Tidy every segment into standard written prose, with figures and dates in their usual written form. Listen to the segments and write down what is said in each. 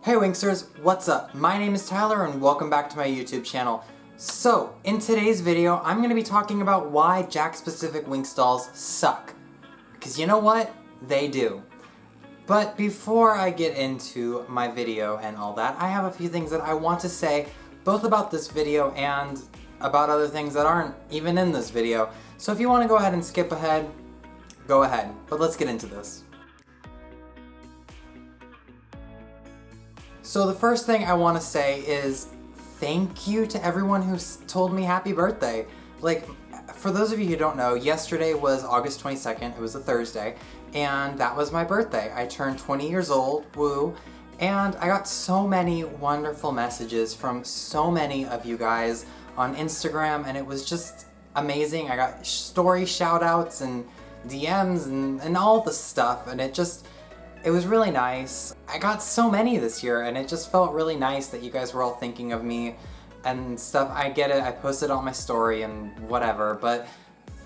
Hey Winxers, what's up? My name is Tyler and welcome back to my YouTube channel. So, in today's video, I'm going to be talking about why Jakks-specific Winx dolls suck. Because you know what? They do. But before I get into my video and all that, I have a few things that I want to say, both about this video and about other things that aren't even in this video. So if you want to go ahead and skip ahead, go ahead. But let's get into this. So the first thing I want to say is thank you to everyone who's told me happy birthday. Like, for those of you who don't know, yesterday was August 22nd, it was a Thursday, and that was my birthday. I turned 20 years old, woo, and I got so many wonderful messages from so many of you guys on Instagram, and it was just amazing. I got story shout-outs and DMs and all the stuff, and it was really nice. I got so many this year and it just felt really nice that you guys were all thinking of me and stuff. I get it, I posted on my story and whatever, but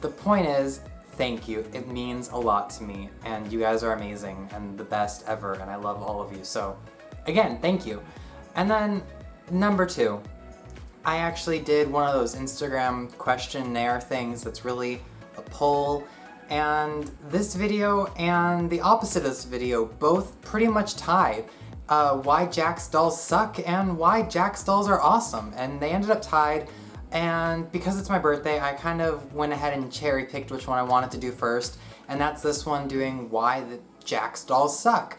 the point is, thank you. It means a lot to me and you guys are amazing and the best ever and I love all of you. So again, thank you. And then number two, I actually did one of those Instagram questionnaire things that's really a poll. And this video and the opposite of this video both pretty much tied. Why Jakks dolls suck and why Jakks dolls are awesome. And they ended up tied, and because it's my birthday, I kind of went ahead and cherry-picked which one I wanted to do first, and that's this one, doing why the Jakks dolls suck.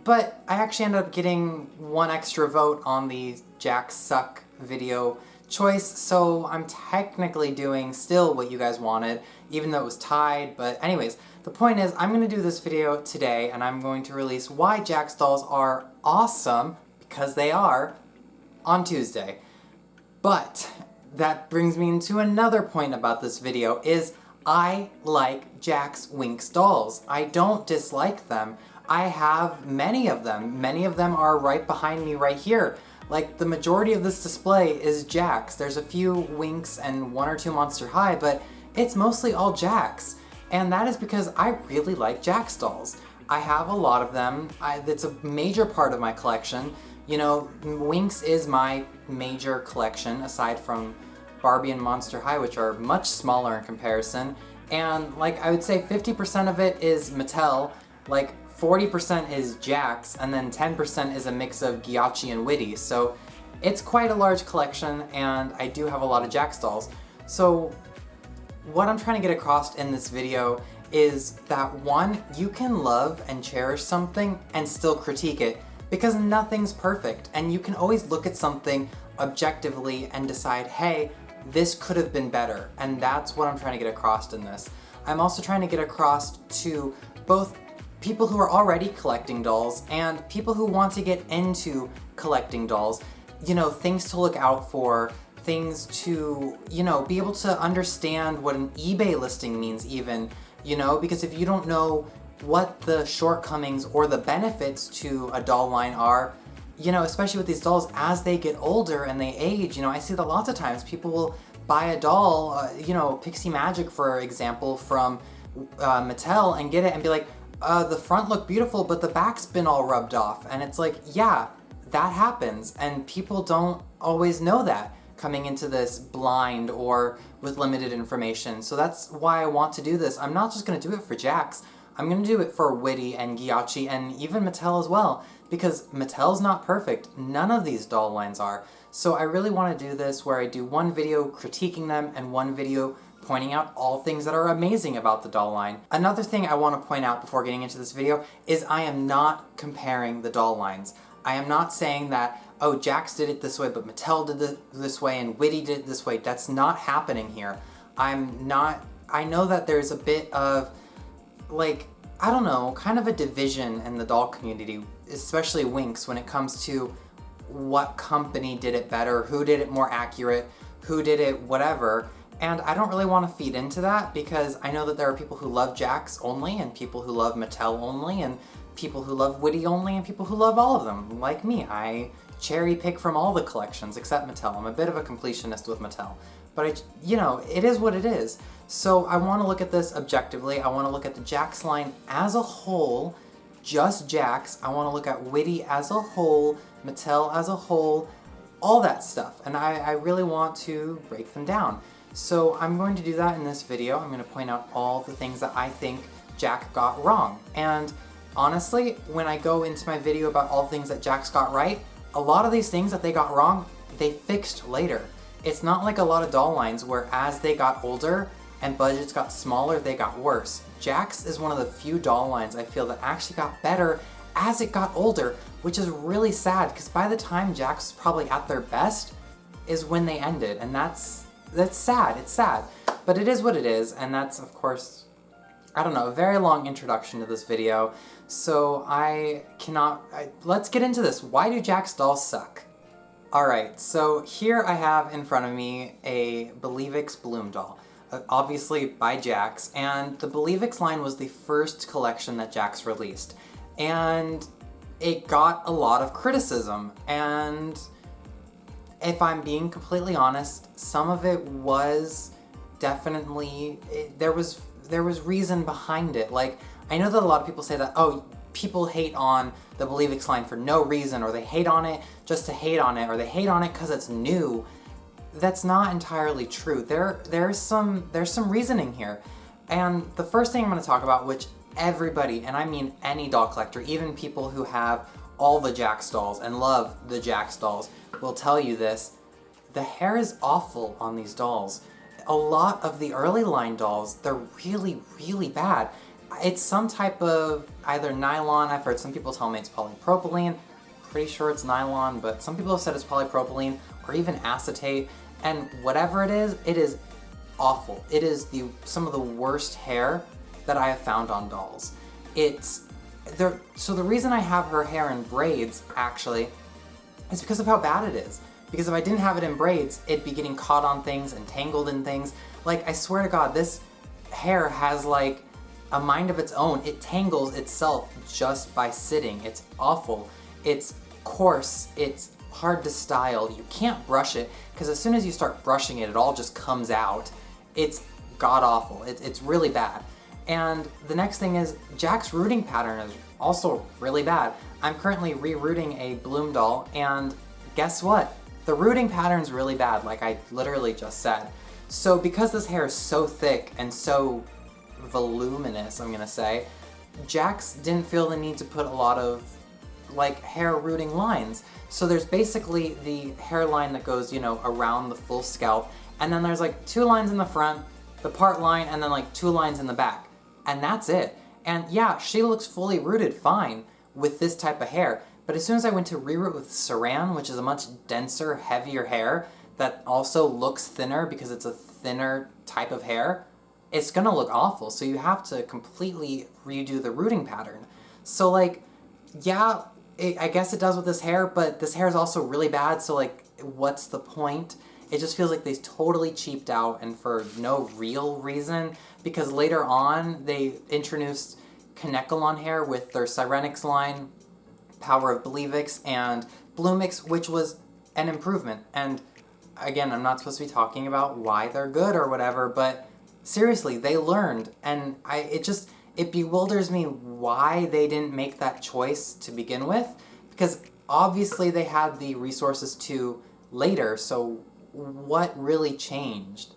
But I actually ended up getting one extra vote on the Jakks suck video choice, so I'm technically doing still what you guys wanted, even though it was tied. But anyways, the point is, I'm going to do this video today, and I'm going to release why Jakks dolls are awesome, because they are, on Tuesday. But that brings me into another point about this video, is I like Jakks Winx dolls. I don't dislike them. I have many of them. Many of them are right behind me right here. Like, the majority of this display is Jakks. There's a few Winx and one or two Monster High, but it's mostly all Jakks. And that is because I really like Jakks dolls. I have a lot of them. It's a major part of my collection. You know, Winx is my major collection, aside from Barbie and Monster High, which are much smaller in comparison. And, like, I would say 50% of it is Mattel, like, 40% is Jakks, and then 10% is a mix of Ghiacci and Witty. So it's quite a large collection, and I do have a lot of Jakks dolls. So what I'm trying to get across in this video is that, one, you can love and cherish something and still critique it, because nothing's perfect, and you can always look at something objectively and decide, hey, this could have been better, and that's what I'm trying to get across in this. I'm also trying to get across to both people who are already collecting dolls and people who want to get into collecting dolls, you know, things to look out for, things to, you know, be able to understand what an eBay listing means even, you know, because if you don't know what the shortcomings or the benefits to a doll line are, you know, especially with these dolls, as they get older and they age, you know, I see that lots of times people will buy a doll, you know, Pixie Magic, for example, from Mattel, and get it and be like, the front looked beautiful, but the back's been all rubbed off. And it's like, yeah, that happens. And people don't always know that coming into this blind or with limited information. So that's why I want to do this. I'm not just going to do it for Jakks. I'm going to do it for Witty and Ghiacci and even Mattel as well. Because Mattel's not perfect. None of these doll lines are. So I really want to do this where I do one video critiquing them and one video pointing out all things that are amazing about the doll line. Another thing I want to point out before getting into this video is I am not comparing the doll lines. I am not saying that, oh, Jakks did it this way, but Mattel did it this way, and Witty did it this way. That's not happening here. I know that there's a bit of, like, I don't know, kind of a division in the doll community, especially Winx, when it comes to what company did it better, who did it more accurate, who did it whatever. And I don't really want to feed into that, because I know that there are people who love Jakks only, and people who love Mattel only, and people who love Witty only, and people who love all of them, like me. I cherry pick from all the collections except Mattel. I'm a bit of a completionist with Mattel. But you know, it is what it is. So I want to look at this objectively. I want to look at the Jakks line as a whole just Jakks. I want to look at Witty as a whole, Mattel as a whole, all that stuff. And I really want to break them down. So I'm going to do that in this video. I'm going to point out all the things that I think Jakks got wrong. And honestly, when I go into my video about all the things that Jakks got right, a lot of these things that they got wrong, they fixed later. It's not like a lot of doll lines where as they got older and budgets got smaller, they got worse. Jakks is one of the few doll lines I feel that actually got better as it got older, which is really sad because by the time Jakks was probably at their best is when they ended, and that's sad. It's sad, but it is what it is, and that's, of course, I don't know, a very long introduction to this video, so let's get into this. Why do Jakks dolls suck? Alright, so here I have in front of me a Believix Bloom doll, obviously by Jakks, and the Believix line was the first collection that Jakks released, and it got a lot of criticism, and if I'm being completely honest, some of it was definitely, there was reason behind it. Like, I know that a lot of people say that, oh, people hate on the Believix line for no reason, or they hate on it just to hate on it, or they hate on it because it's new. That's not entirely true. There's some reasoning here. And the first thing I'm going to talk about, which everybody, and I mean any doll collector, even people who have all the Jakks dolls and love the Jakks dolls, will tell you this. The hair is awful on these dolls. A lot of the early line dolls, they're really, really bad. It's some type of either nylon, I've heard some people tell me it's polypropylene, pretty sure it's nylon, but some people have said it's polypropylene or even acetate, and whatever it is awful. It is some of the worst hair that I have found on dolls. So the reason I have her hair in braids, actually, is because of how bad it is. Because if I didn't have it in braids, it'd be getting caught on things and tangled in things. Like, I swear to God, this hair has like a mind of its own. It tangles itself just by sitting. It's awful. It's coarse. It's hard to style. You can't brush it, because as soon as you start brushing it, it all just comes out. It's god-awful. It's really bad. And the next thing is, Jakks' rooting pattern is also really bad. I'm currently re-rooting a Bloom doll, and guess what? The rooting pattern's really bad, like I literally just said. So because this hair is so thick and so voluminous, I'm gonna say, Jakks didn't feel the need to put a lot of like hair rooting lines. So there's basically the hairline that goes, you know, around the full scalp, and then there's like 2 lines in the front, the part line, and then like 2 lines in the back. And that's it. And yeah, she looks fully rooted fine with this type of hair, but as soon as I went to reroot with Saran, which is a much denser, heavier hair that also looks thinner because it's a thinner type of hair, it's gonna look awful. So you have to completely redo the rooting pattern. So like, yeah, I guess it does with this hair, but this hair is also really bad, so like, what's the point? It just feels like they totally cheaped out and for no real reason, because later on they introduced Kanekalon hair with their Sirenix line, Power of Believix, and Bloomix, which was an improvement. And again, I'm not supposed to be talking about why they're good or whatever, but seriously, they learned, and it bewilders me why they didn't make that choice to begin with, because obviously they had the resources to later, so what really changed?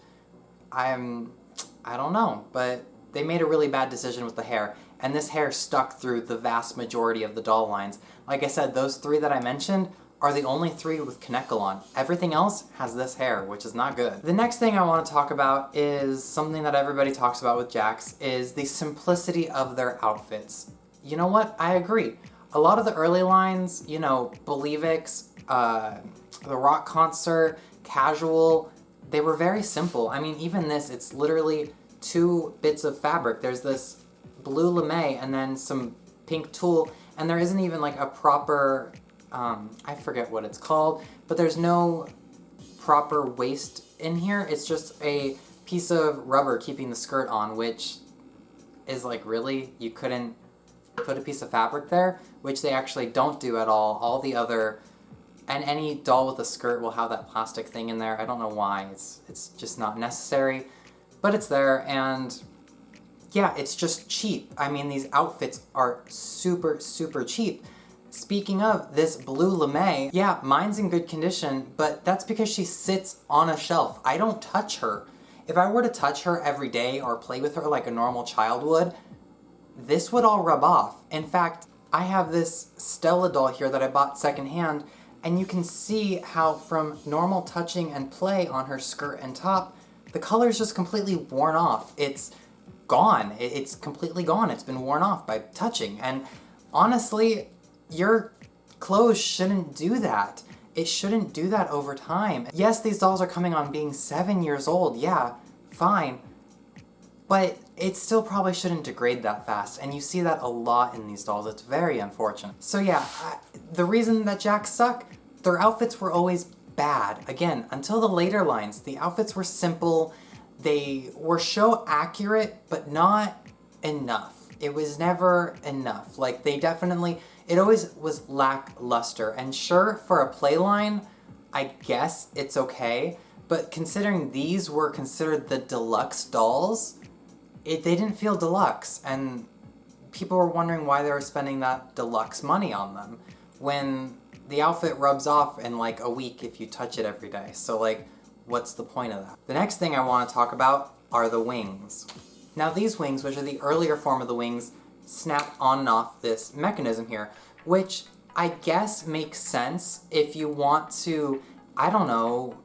I don't know, but they made a really bad decision with the hair, and this hair stuck through the vast majority of the doll lines. Like I said, those 3 that I mentioned are the only 3 with Kanekalon. Everything else has this hair, which is not good. The next thing I want to talk about is something that everybody talks about with Jakks, is the simplicity of their outfits. You know what? I agree. A lot of the early lines, you know, Believix, the Rock Concert, Casual, they were very simple. I mean, even this, it's literally 2 bits of fabric. There's this blue lame and then some pink tulle, and there isn't even like a proper, I forget what it's called, but there's no proper waist in here. It's just a piece of rubber keeping the skirt on, which is like, really? You couldn't put a piece of fabric there? Which they actually don't do at all. All the other, and any doll with a skirt will have that plastic thing in there. I don't know why. It's just not necessary, but it's there, and yeah, it's just cheap. I mean, these outfits are super, super cheap. Speaking of this blue lame, yeah, mine's in good condition, but that's because she sits on a shelf. I don't touch her. If I were to touch her every day or play with her like a normal child would, this would all rub off. In fact, I have this Stella doll here that I bought secondhand, and you can see how from normal touching and play on her skirt and top, the color's just completely worn off. It's gone. It's completely gone. It's been worn off by touching. And honestly, your clothes shouldn't do that. It shouldn't do that over time. Yes, these dolls are coming on being 7 years old. Yeah, fine. But it still probably shouldn't degrade that fast, and you see that a lot in these dolls. It's very unfortunate. So yeah, the reason that Jakks suck, their outfits were always bad. Again, until the later lines, the outfits were simple, they were show accurate, but not enough. It was never enough. Like, they definitely, it always was lackluster. And sure, for a play line, I guess it's okay, but considering these were considered the deluxe dolls, they didn't feel deluxe, and people were wondering why they were spending that deluxe money on them when the outfit rubs off in like a week if you touch it every day. So like, what's the point of that? The next thing I want to talk about are the wings. Now these wings, which are the earlier form of the wings, snap on and off this mechanism here, which I guess makes sense if you want to, I don't know,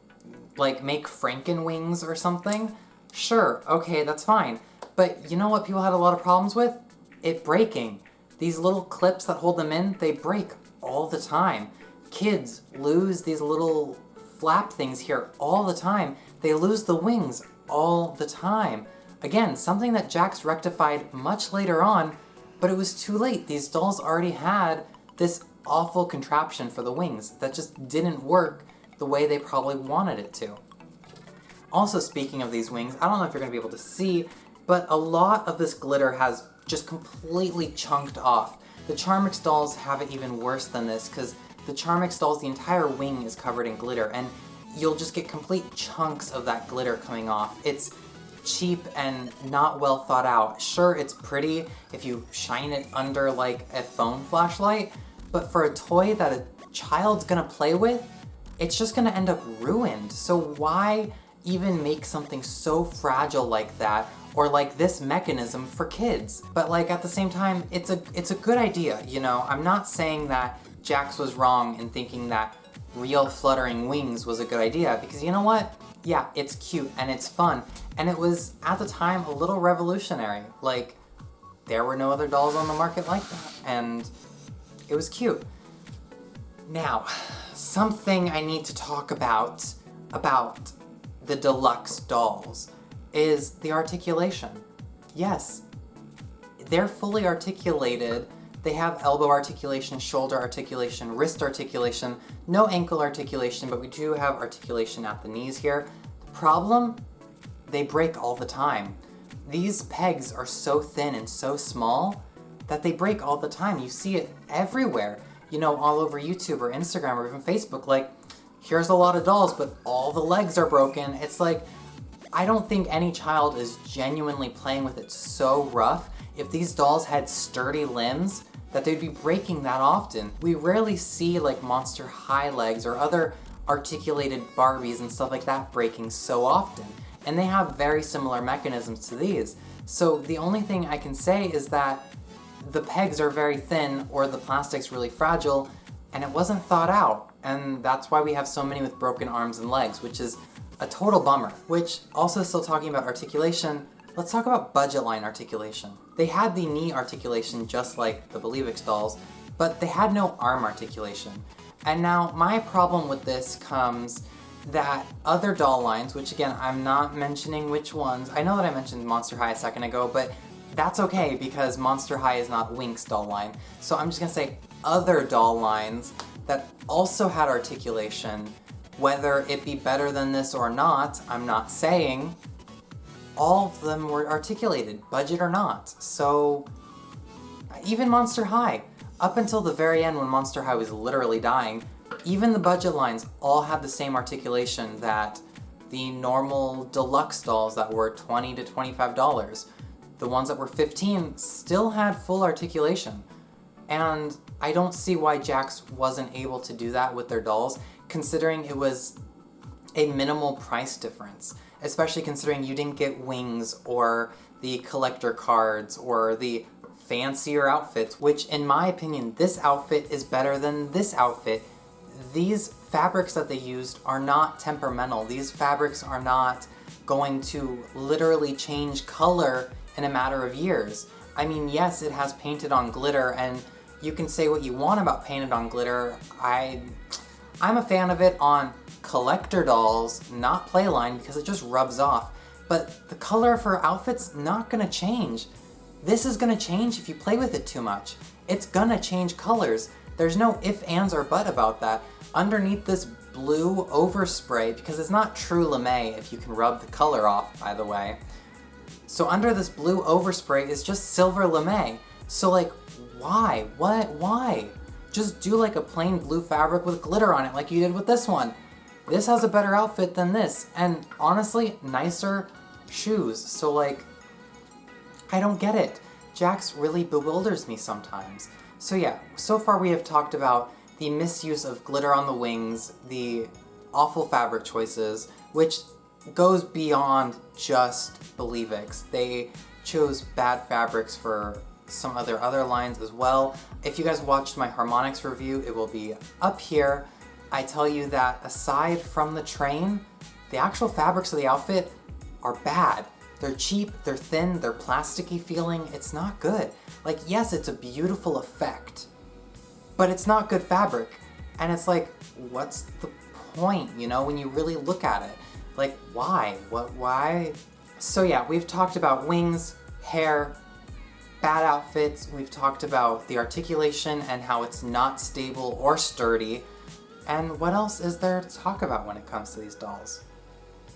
like make Franken wings or something. Sure, okay, that's fine. But you know what people had a lot of problems with? It breaking. These little clips that hold them in, they break all the time. Kids lose these little flap things here all the time. They lose the wings all the time. Again, something that Jakks rectified much later on, but it was too late. These dolls already had this awful contraption for the wings that just didn't work the way they probably wanted it to. Also, speaking of these wings, I don't know if you're going to be able to see, but a lot of this glitter has just completely chunked off. The Charmix dolls have it even worse than this, because the Charmix dolls, the entire wing is covered in glitter, and you'll just get complete chunks of that glitter coming off. It's cheap and not well thought out. Sure, it's pretty if you shine it under like a phone flashlight, but for a toy that a child's gonna play with, it's just gonna end up ruined. So why even make something so fragile like that, or like this mechanism for kids? But like at the same time, it's a good idea, you know? I'm not saying that Jakks was wrong in thinking that real fluttering wings was a good idea, because you know what? Yeah, it's cute and it's fun, and it was at the time a little revolutionary. Like, there were no other dolls on the market like that, and it was cute. Now, something I need to talk about the deluxe dolls is the articulation. Yes, they're fully articulated. They have elbow articulation, shoulder articulation, wrist articulation, no ankle articulation, but we do have articulation at the knees here. The problem? They break all the time. These pegs are so thin and so small that they break all the time. You see it everywhere, you know, all over YouTube or Instagram or even Facebook. Like, here's a lot of dolls, but all the legs are broken. It's like, I don't think any child is genuinely playing with it so rough if these dolls had sturdy limbs that they'd be breaking that often. We rarely see like Monster High legs or other articulated Barbies and stuff like that breaking so often. And they have very similar mechanisms to these. So the only thing I can say is that the pegs are very thin or the plastic's really fragile, and it wasn't thought out. And that's why we have so many with broken arms and legs, which is a total bummer. Which, also still talking about articulation, let's talk about budget line articulation. They had the knee articulation just like the Believix dolls, but they had no arm articulation. And now my problem with this comes that other doll lines, which again, I'm not mentioning which ones. I know that I mentioned Monster High a second ago, but that's okay because Monster High is not Winx doll line. So I'm just gonna say other doll lines that also had articulation, whether it be better than this or not, I'm not saying. All of them were articulated, budget or not. So even Monster High, up until the very end when Monster High was literally dying, even the budget lines all had the same articulation that the normal deluxe dolls that were $20 to $25. The ones that were 15 still had full articulation. And I don't see why Jakks wasn't able to do that with their dolls, considering it was a minimal price difference. Especially considering you didn't get Winx or the collector cards or the fancier outfits, which in my opinion, this outfit is better than this outfit. These fabrics that they used are not temperamental. These fabrics are not going to literally change color in a matter of years. I mean, yes, it has painted on glitter, and you can say what you want about painted on glitter. I'm a fan of it on collector dolls, not playline, because it just rubs off. But the color of her outfit's not gonna change. This is gonna change if you play with it too much. It's gonna change colors. There's no if, ands, or but about that. Underneath this blue overspray, because it's not true lame if you can rub the color off, by the way. So under this blue overspray is just silver lame. So like, why? What? Why? Just do like a plain blue fabric with glitter on it like you did with this one. This has a better outfit than this, and honestly, nicer shoes. So like, I don't get it. Jakks really bewilders me sometimes. So yeah, so far we have talked about the misuse of glitter on the wings, the awful fabric choices, which goes beyond just Believix. They chose bad fabrics for some of their other lines as well. If you guys watched my Harmonix review, it will be up here. I tell you that aside from the train, the actual fabrics of the outfit are bad. They're cheap, they're thin, they're plasticky feeling. It's not good. Like, yes, it's a beautiful effect, but it's not good fabric. And it's like, what's the point, you know, when you really look at it? Like, why? Why? So yeah, we've talked about Winx, hair, bad outfits. We've talked about the articulation and how it's not stable or sturdy. And what else is there to talk about when it comes to these dolls?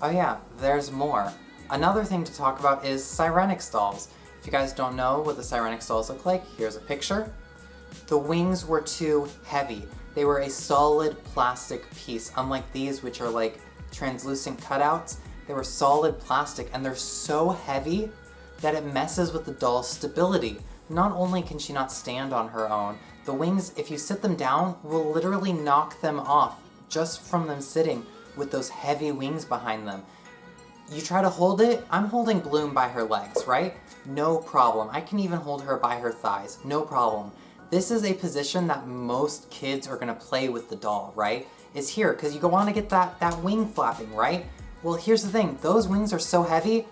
Oh yeah, there's more. Another thing to talk about is sirenix dolls. If you guys don't know what the sirenix dolls look like, here's a picture. The wings were too heavy. They were a solid plastic piece, unlike these, which are like translucent cutouts. They were solid plastic, and they're so heavy that it messes with the doll's stability. Not only can she not stand on her own, the wings, if you sit them down, will literally knock them off just from them sitting with those heavy wings behind them. You try to hold it, I'm holding Bloom by her legs, right? No problem. I can even hold her by her thighs, no problem. This is a position that most kids are gonna play with the doll, right? Is here, because you go on to get that wing flapping, right? Well, here's the thing, those wings are so heavy,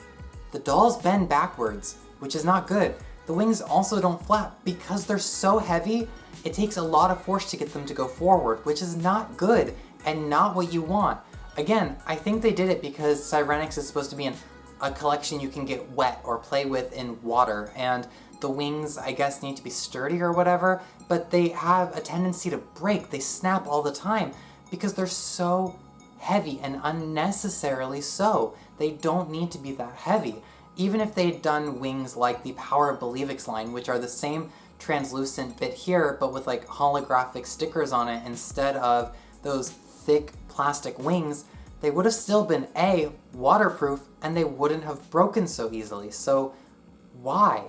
the dolls bend backwards, which is not good. The wings also don't flap because they're so heavy, it takes a lot of force to get them to go forward, which is not good and not what you want. Again, I think they did it because sirenix is supposed to be in a collection you can get wet or play with in water, and the wings, I guess, need to be sturdy or whatever, but they have a tendency to break. They snap all the time because they're so heavy and unnecessarily so. They don't need to be that heavy. Even if they'd done wings like the Power of Believix line, which are the same translucent bit here, but with like holographic stickers on it instead of those thick plastic wings, they would have still been A, waterproof, and they wouldn't have broken so easily. So why?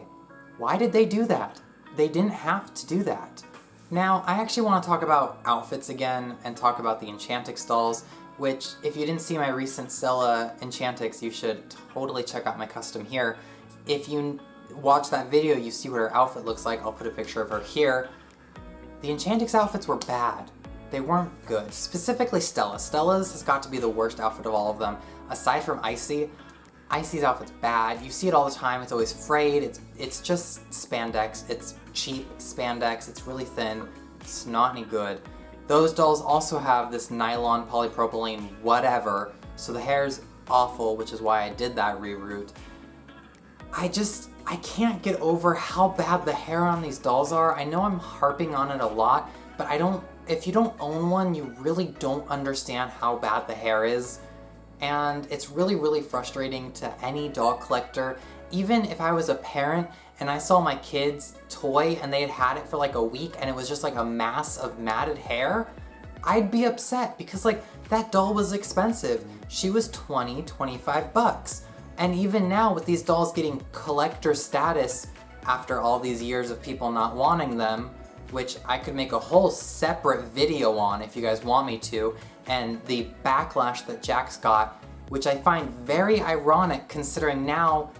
Why did they do that? They didn't have to do that. Now, I actually want to talk about outfits again and talk about the Enchantix dolls, which, if you didn't see my recent Stella Enchantix, you should totally check out my custom here. If you watch that video, you see what her outfit looks like. I'll put a picture of her here. The Enchantix outfits were bad. They weren't good. Specifically Stella. Stella's has got to be the worst outfit of all of them. Aside from Icy, Icy's outfit's bad. You see it all the time. It's always frayed. It's just spandex. It's cheap spandex. It's really thin. It's not any good. Those dolls also have this nylon polypropylene whatever, so the hair's awful, which is why I did that reroute. I can't get over how bad the hair on these dolls are. I know I'm harping on it a lot, but if you don't own one, you really don't understand how bad the hair is. And it's really, really frustrating to any doll collector. Even if I was a parent and I saw my kid's toy and they had had it for like a week and it was just like a mass of matted hair, I'd be upset because like that doll was expensive. She was $20, $25. And even now with these dolls getting collector status after all these years of people not wanting them, which I could make a whole separate video on if you guys want me to, and the backlash that Jakks got, which I find very ironic considering now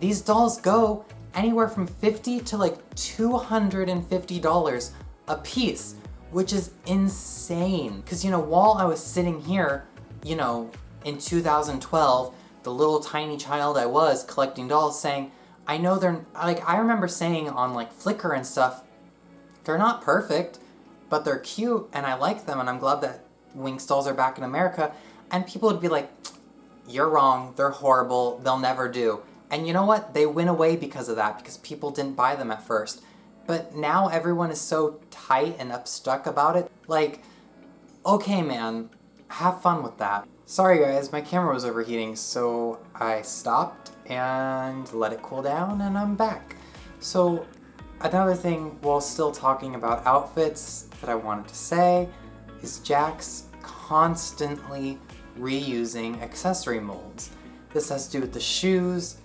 these dolls go anywhere from $50 to like $250 a piece, which is insane. Because, you know, while I was sitting here, you know, in 2012, the little tiny child I was collecting dolls saying, I know they're, like, I remember saying on like Flickr and stuff, they're not perfect, but they're cute and I like them and I'm glad that Winx dolls are back in America. And people would be like, you're wrong, they're horrible, they'll never do. And you know what? They went away because of that, because people didn't buy them at first. But now everyone is so tight and upstuck about it. Like, okay man, have fun with that. Sorry guys, my camera was overheating, so I stopped and let it cool down and I'm back. So another thing while still talking about outfits that I wanted to say is Jakks constantly reusing accessory molds. This has to do with the shoes,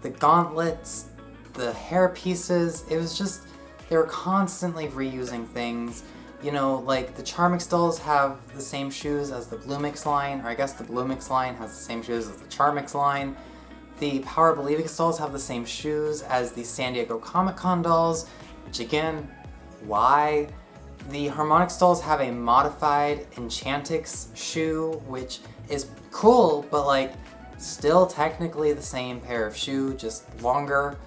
the gauntlets, the hair pieces. It was just, they were constantly reusing things. You know, like the Charmix dolls have the same shoes as the Bloomix line, or I guess the Bloomix line has the same shoes as the Charmix line. The Power Believix dolls have the same shoes as the San Diego Comic-Con dolls, which again, why? The Harmonix dolls have a modified Enchantix shoe, which is cool, but like still technically the same pair of shoe, just longer.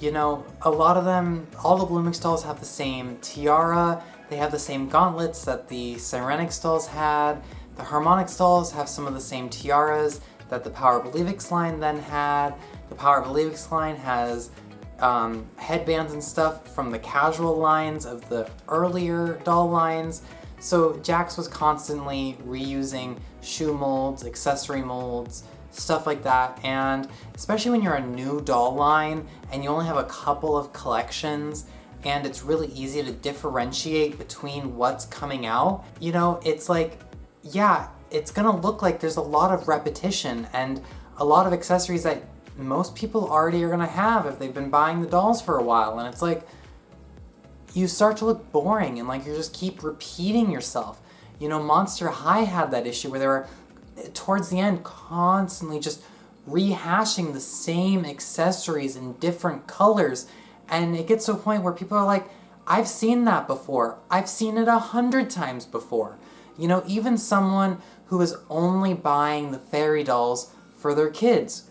You know, a lot of them, all the Bloomix dolls have the same tiara, they have the same gauntlets that the Sirenix dolls had. The Harmonix dolls have some of the same tiaras that the Power Believix line then had. The Power Believix line has headbands and stuff from the casual lines of the earlier doll lines. So Jakks was constantly reusing shoe molds, accessory molds, stuff like that. And especially when you're a new doll line and you only have a couple of collections and it's really easy to differentiate between what's coming out, you know, it's like, yeah, it's gonna look like there's a lot of repetition and a lot of accessories that most people already are gonna have if they've been buying the dolls for a while. And it's like, you start to look boring and like you just keep repeating yourself. You know, Monster High had that issue where they were, towards the end, constantly just rehashing the same accessories in different colors. And it gets to a point where people are like, I've seen that before. I've seen it 100 times before. You know, even someone who is only buying the fairy dolls for their kids.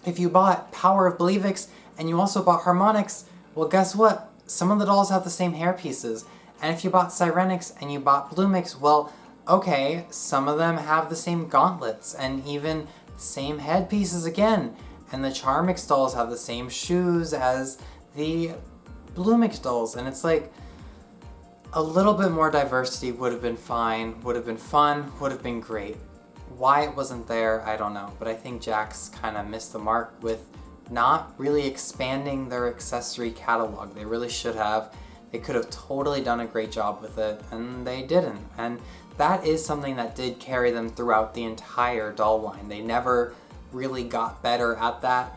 If you bought Power of Believix and you also bought Harmonix, well guess what? Some of the dolls have the same hair pieces. And if you bought Sirenix and you bought Bloomix, well, okay, some of them have the same gauntlets and even the same head pieces again. And the Charmix dolls have the same shoes as the Bloomix dolls. And it's like, a little bit more diversity would have been fine, would have been fun, would have been great. Why it wasn't there, I don't know. But I think Jakks kind of missed the mark with not really expanding their accessory catalog. They really should have. They could have totally done a great job with it, and they didn't. And that is something that did carry them throughout the entire doll line. They never really got better at that.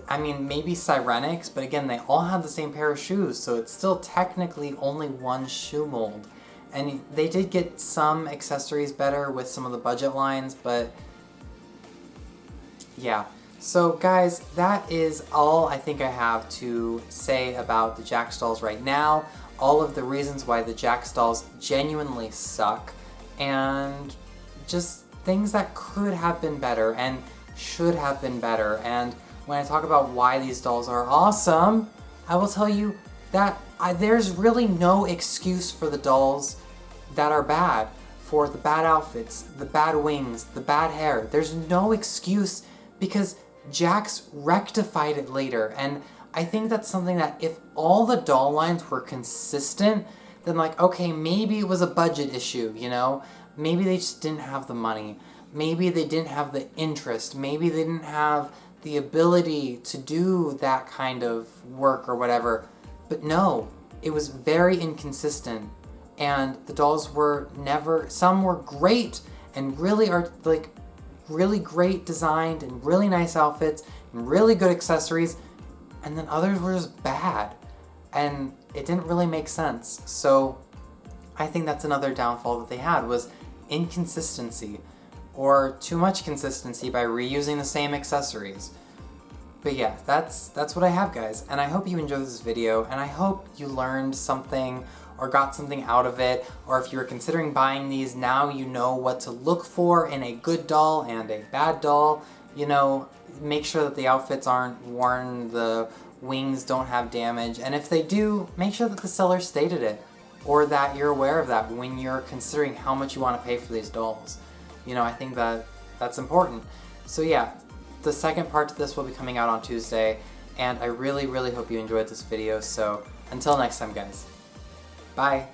I mean, maybe Sirenix, but again, they all had the same pair of shoes, so it's still technically only one shoe mold. And they did get some accessories better with some of the budget lines, but yeah. So guys, that is all I think I have to say about the Jakks dolls right now. All of the reasons why the Jakks dolls genuinely suck, and just things that could have been better and should have been better. And when I talk about why these dolls are awesome, I will tell you that there's really no excuse for the dolls that are bad, for the bad outfits, the bad wings, the bad hair. There's no excuse because Jakks rectified it later. And I think that's something that if all the doll lines were consistent, then like, okay, maybe it was a budget issue, you know? Maybe they just didn't have the money. Maybe they didn't have the interest. Maybe they didn't have the ability to do that kind of work or whatever. But no, it was very inconsistent. And the dolls were never, some were great and really are like really great designed and really nice outfits and really good accessories, and then others were just bad. And it didn't really make sense. So I think that's another downfall that they had, was inconsistency, or too much consistency by reusing the same accessories. But yeah, that's what I have, guys, and I hope you enjoyed this video, and I hope you learned something or got something out of it, or if you're considering buying these, now you know what to look for in a good doll and a bad doll. You know, make sure that the outfits aren't worn, the wings don't have damage, and if they do, make sure that the seller stated it, or that you're aware of that when you're considering how much you want to pay for these dolls. You know, I think that's important. So yeah, the second part to this will be coming out on Tuesday, and I really, really hope you enjoyed this video, so until next time, guys. Bye!